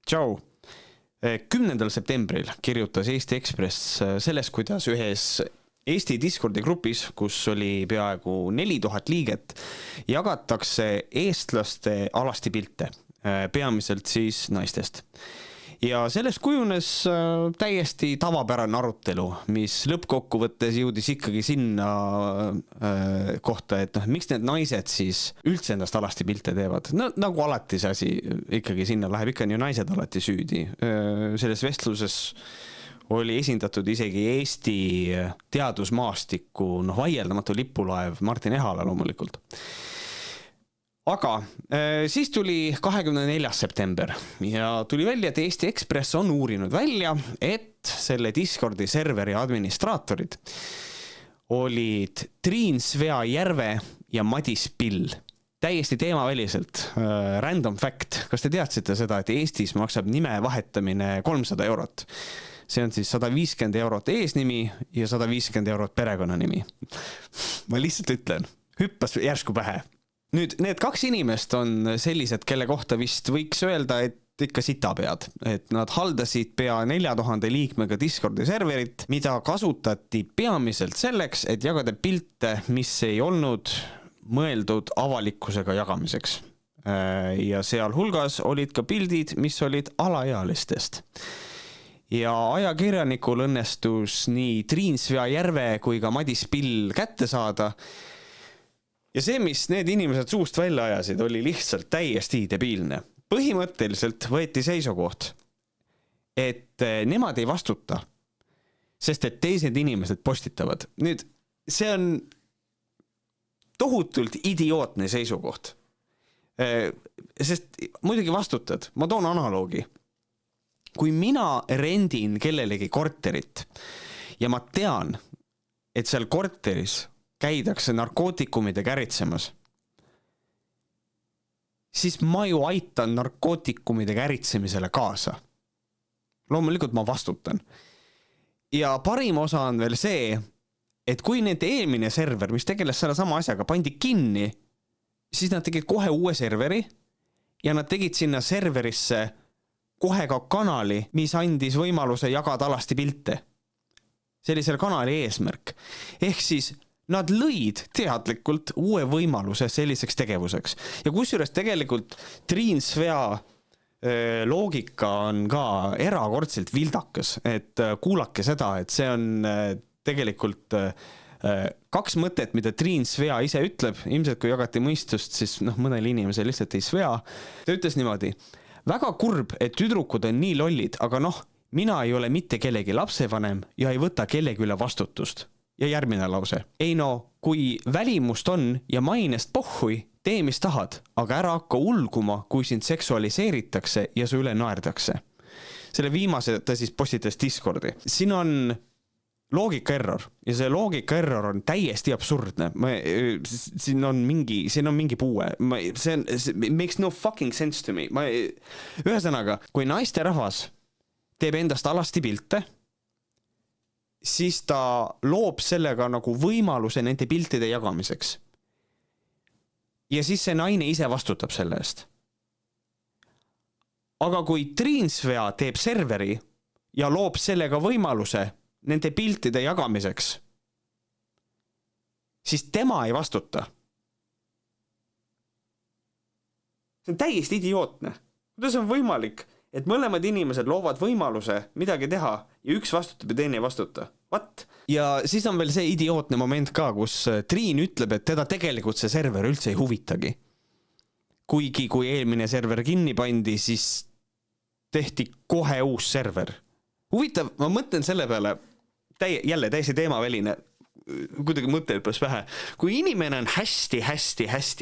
Tšau! 10. septembril kirjutas Eesti Ekspress sellest, kuidas ühes Eesti Discordi grupis, kus oli peaaegu 4000 liiget, jagatakse eestlaste alasti pilte, peamiselt siis naistest. Ja sellest kujunes täiesti tavapärane arutelu, mis lõppkokkuvõttes jõudis ikkagi sinna kohta, et miks need naised siis üldse endast alasti pilte teevad. No, nagu alati see asi ikkagi sinna läheb, ikka ju naised alati süüdi. Selles vestluses oli esindatud isegi Eesti teadusmaastiku vaieldamatu lipulaev Martin Ehala loomulikult. Aga siis tuli 24. september ja tuli välja, et Eesti Ekspress on uurinud välja, et selle Discordi serveri administraatorid olid Triin Svea-Järve ja Madis Pill. Täiesti teemaväliselt, random fact. Kas te teadsite seda, et Eestis maksab nime vahetamine 300 eurot? See on siis 150 eurot eesnimi ja 150 eurot perekonnanimi. Ma lihtsalt ütlen, hüppas järsku pähe. Nüüd, need kaks inimest on sellised, kelle kohta vist võiks öelda, et ikka sitapead. Et nad haldasid pea 4000 liikmega Discordi serverit, mida kasutati peamiselt selleks, et jagada pilte, mis ei olnud mõeldud avalikkusega jagamiseks. Ja seal hulgas olid ka pildid, mis olid alaealistest. Ja ajakirjanikul õnnestus nii Triin Svea-Järve kui ka Madis Pill kätte saada. Ja see, mis need inimesed suust välja ajasid, oli lihtsalt täiesti debiilne. Põhimõtteliselt võeti seisukoht, et nemad ei vastuta, sest et teised inimesed postitavad. Nüüd, see on tohutult idiootne seisukoht. Sest muidugi vastutad. Ma toon analoogi. Kui mina rendin kellelegi korterit ja ma tean, et seal korteris käidakse narkootikumide käritsemas, siis ma ju aitan narkootikumide käritsemisele kaasa. Loomulikult ma vastutan. Ja parim osa on veel see, et kui nende eelmine server, mis tegeles selle sama asjaga, pandi kinni, siis nad tegid kohe uue serveri ja nad tegid sinna serverisse kohe ka kanali, mis andis võimaluse jagada alasti pilte. Sellisel kanali eesmärk. Ehk siis nad lõid teadlikult uue võimaluse selliseks tegevuseks. Ja kusjuures tegelikult Triin Svea loogika on ka erakordselt vildakas, et kuulake seda, et see on tegelikult kaks mõtet, mida Triin Svea ise ütleb. Ilmselt kui jagati mõistust, siis mõnel inimesel lihtsalt ei Svea. Ta ütles niimoodi, väga kurb, et tüdrukud on nii lollid, aga mina ei ole mitte kellegi lapsevanem ja ei võta kellegi üle vastutust. Ja järgmine lause. Ei kui välimust on ja mainest pohhui, tee mis tahad, aga ära hakka ulguma, kui sind seksualiseeritakse ja su üle naerdakse. Selle viimase ta siis postitas Discordi. Siin on loogika error ja see loogika error on täiesti absurdne. Siin on mingi puue. See makes no fucking sense to me. Ühesõnaga, kui naiste rahvas teeb endast alasti pilte, siis ta loob sellega nagu võimaluse nende piltide jagamiseks. Ja siis see naine ise vastutab selle eest. Aga kui Triin Svea teeb serveri ja loob sellega võimaluse nende piltide jagamiseks, siis tema ei vastuta. See on täiesti idiootne. Kuidas on võimalik, et mõlemad inimesed loovad võimaluse midagi teha ja üks vastutab ja teine ei vastuta? What? Ja siis on veel see idiootne moment ka, kus Triin ütleb, et teda tegelikult see server üldse ei huvitagi. Kuigi kui eelmine server kinni pandi, siis tehti kohe uus server. Huvitav, ma mõtlen selle peale, jälle täiesti teemaväline, kuidagi mõttel põs vähe. Kui inimene on hästi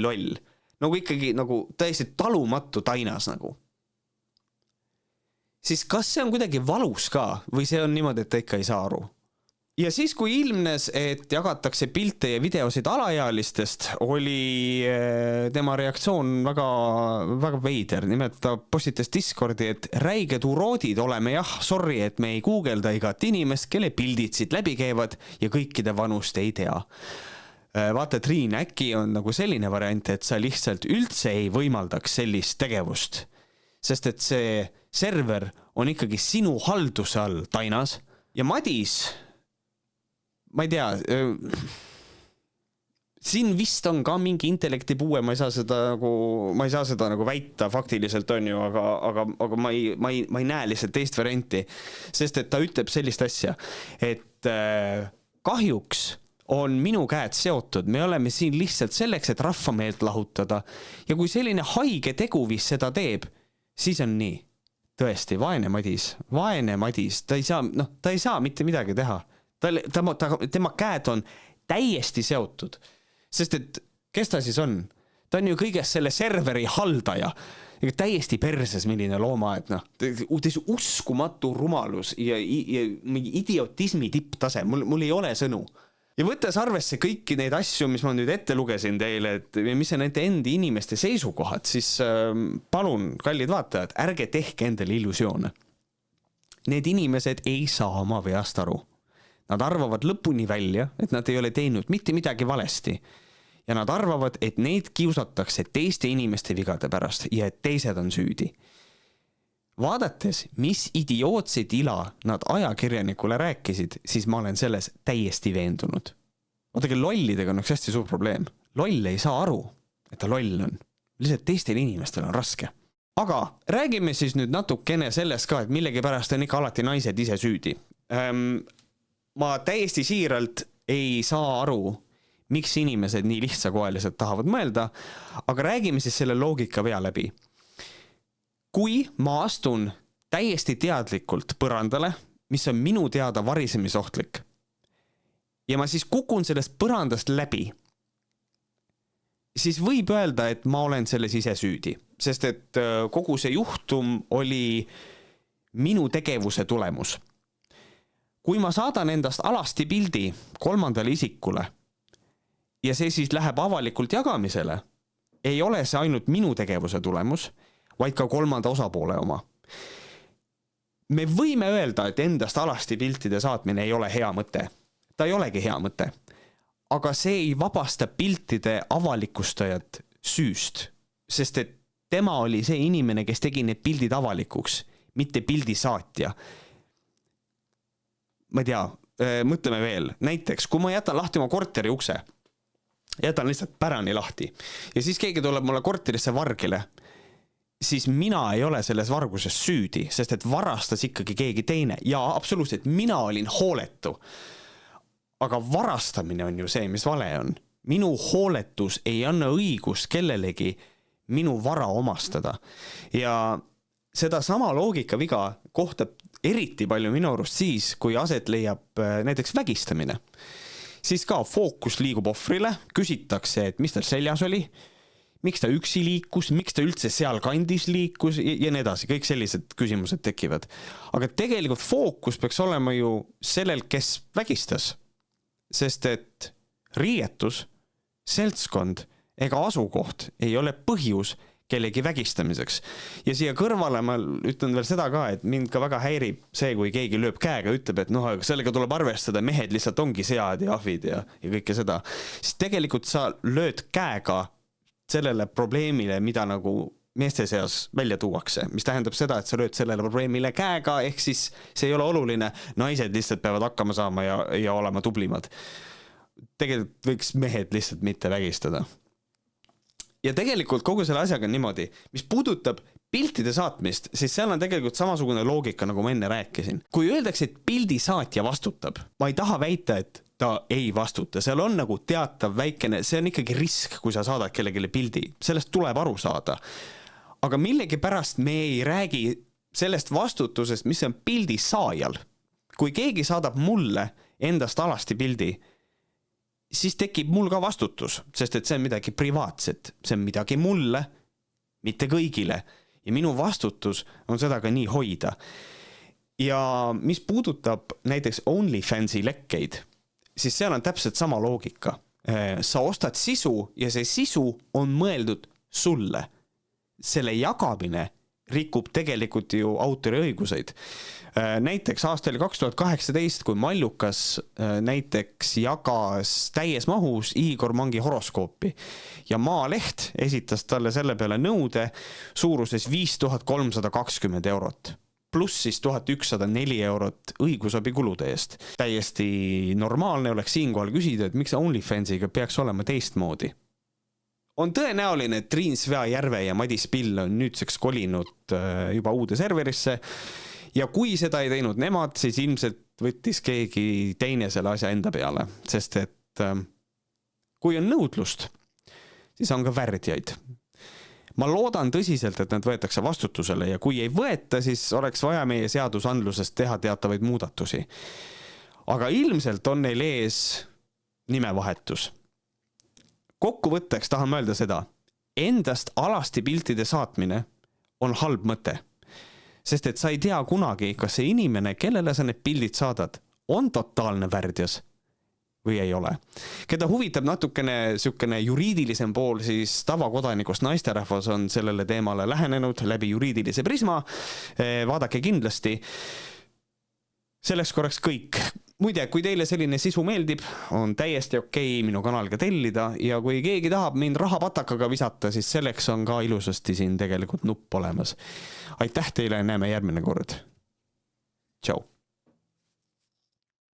loll, nagu ikkagi täiesti talumatu tainas siis kas see on kuidagi valus ka või see on niimoodi, et ta ikka ei saa aru? Ja siis, kui ilmnes, et jagatakse pilte ja videosid alaealistest, oli tema reaktsioon väga, väga veider. Nimelt ta postitas Discordi, et räiged uroodid oleme, sorry, et me ei googelda igat inimest, kelle pildid siit läbi käivad ja kõikide vanust ei tea. Vaata, Triin, äkki on nagu selline variant, et sa lihtsalt üldse ei võimaldaks sellist tegevust. Sest et see server on ikkagi sinu halduse all Tainas ja Madis, ma ei tea, siin vist on ka mingi intellektipuue, ma ei saa seda nagu väita faktiliselt on ju, aga ma ei näe lihtsalt teist varianti, sest et ta ütleb sellist asja, et kahjuks on minu käed seotud, me oleme siin lihtsalt selleks, et rahvameelt lahutada ja kui selline haige teguvis seda teeb, siis on nii. Tõesti, vaene Madis, ta ei saa mitte midagi teha. Tema käed on täiesti seotud, sest et kes ta siis on? Ta on ju kõigest selle serveri haldaja, täiesti perses milline looma, et uskumatu rumalus ja mingi idiotismi tipptase, mul ei ole sõnu. Ja võttes arvesse kõiki neid asju, mis ma nüüd ette lugesin teile, et mis on nende endi inimeste seisukohad, siis palun, kallid vaatajad, ärge tehke endale illusioone. Need inimesed ei saa oma veast aru. Nad arvavad lõpuni välja, et nad ei ole teinud mitte midagi valesti. Ja nad arvavad, et neid kiusatakse teiste inimeste vigade pärast ja et teised on süüdi. Vaadates, mis idiootseid ila nad ajakirjanikule rääkisid, siis ma olen selles täiesti veendunud. Vaadake, lollidega on üks hästi suur probleem. Loll ei saa aru, et ta loll on. Lihtsalt teistel inimestel on raske. Aga räägime siis nüüd natukene sellest ka, et millegi pärast on ikka alati naised ise süüdi. Ma täiesti siiralt ei saa aru, miks inimesed nii lihtsakoeliselt tahavad mõelda, aga räägime siis selle loogika vea läbi. Kui ma astun täiesti teadlikult põrandale, mis on minu teada varisemisohtlik, ja ma siis kukun sellest põrandast läbi, siis võib öelda, et ma olen selles ise süüdi, sest et kogu see juhtum oli minu tegevuse tulemus. Kui ma saadan endast alasti pildi 3. isikule ja see siis läheb avalikult jagamisele, ei ole see ainult minu tegevuse tulemus, vaid ka 3. osapoole oma. Me võime öelda, et endast alasti piltide saatmine ei ole hea mõte. Ta ei olegi hea mõte. Aga see ei vabasta piltide avalikustajat süüst, sest et tema oli see inimene, kes tegi need pildid avalikuks, mitte pildisaatja. Ma ei tea, mõtleme veel. Näiteks, kui ma jätan lahti oma korteri ukse, jätan lihtsalt pärani lahti ja siis keegi tuleb mulle korterisse vargile, siis mina ei ole selles varguses süüdi, sest et varastas ikkagi keegi teine. Ja absoluutselt, mina olin hooletu. Aga varastamine on ju see, mis vale on. Minu hooletus ei anna õigust kellelegi minu vara omastada. Ja seda sama loogika viga kohtab eriti palju minu arust siis, kui aset leiab näiteks vägistamine. Siis ka fookus liigub ohvrile, küsitakse, et mis tal seljas oli, miks ta üksi liikus, miks ta üldse seal kandis liikus ja nii edasi, kõik sellised küsimused tekivad. Aga tegelikult fookus peaks olema ju sellel, kes vägistas, sest et riietus, seltskond ega asukoht ei ole põhjus kellegi vägistamiseks. Ja siia kõrvale ma ütlen veel seda ka, et mind ka väga häirib see, kui keegi lööb käega, ütleb, et sellega tuleb arvestada, mehed lihtsalt ongi sead ja ahvid ja kõike seda. Siis tegelikult sa lööd käega sellele probleemile, mida nagu meeste seas välja tuuakse, mis tähendab seda, et sa lööd sellele probleemile käega, ehk siis see ei ole oluline, naised lihtsalt peavad hakkama saama ja olema tublimad. Tegelikult võiks mehed lihtsalt mitte vägistada. Ja tegelikult kogu selle asjaga on niimoodi, mis puudutab piltide saatmist, siis seal on tegelikult samasugune loogika, nagu ma enne rääkisin. Kui öeldakse, et pildisaatja vastutab, ma ei taha väita, et ta ei vastuta. Seal on nagu teatav väikene, see on ikkagi risk, kui sa saadad kellegile pildi. Sellest tuleb aru saada. Aga millegi pärast me ei räägi sellest vastutusest, mis on pildi saajal. Kui keegi saadab mulle endast alasti pildi, siis tekib mul ka vastutus, sest et see on midagi privaatset. See on midagi mulle, mitte kõigile. Ja minu vastutus on seda ka nii hoida. Ja mis puudutab näiteks OnlyFansi lekkeid, siis seal on täpselt sama loogika. Sa ostad sisu ja see sisu on mõeldud sulle. Selle jagamine rikub tegelikult ju autoriõiguseid. Näiteks aastal 2018, kui Mallukas näiteks jagas täies mahus Igor Mangi horoskoopi ja Maaleht esitas talle selle peale nõude suuruses 5320 eurot, pluss siis 1104 eurot õigusabikulude eest. Täiesti normaalne oleks siinkohal küsida, et miks OnlyFansiga peaks olema teistmoodi. On tõenäoline, et Triin Sveajärve ja Madis Pill on nüüdseks kolinud juba uude serverisse ja kui seda ei teinud nemad, siis ilmselt võttis keegi teine selle asja enda peale, sest et kui on nõudlust, siis on ka värdjaid. Ma loodan tõsiselt, et nad võetakse vastutusele ja kui ei võeta, siis oleks vaja meie seadusandlusest teha teatavaid muudatusi. Aga ilmselt on neil ees nimevahetus. Kokkuvõtteks tahan mõelda seda, endast alasti piltide saatmine on halb mõte, sest et sa ei tea kunagi, kas see inimene, kellele sa need pildid saadad, on totaalne värdjas või ei ole. Keda huvitab natukene sükene juriidilisem pool, siis tavakodanikust naisterahvas on sellele teemale lähenenud läbi juriidilise prisma. Vaadake kindlasti. Selleks korraks kõik. Muide, kui teile selline sisu meeldib, on täiesti okei minu kanaliga tellida ja kui keegi tahab mind rahapatakaga visata, siis selleks on ka ilusasti siin tegelikult nupp olemas. Aitäh teile, näeme järgmine kord. Tšau.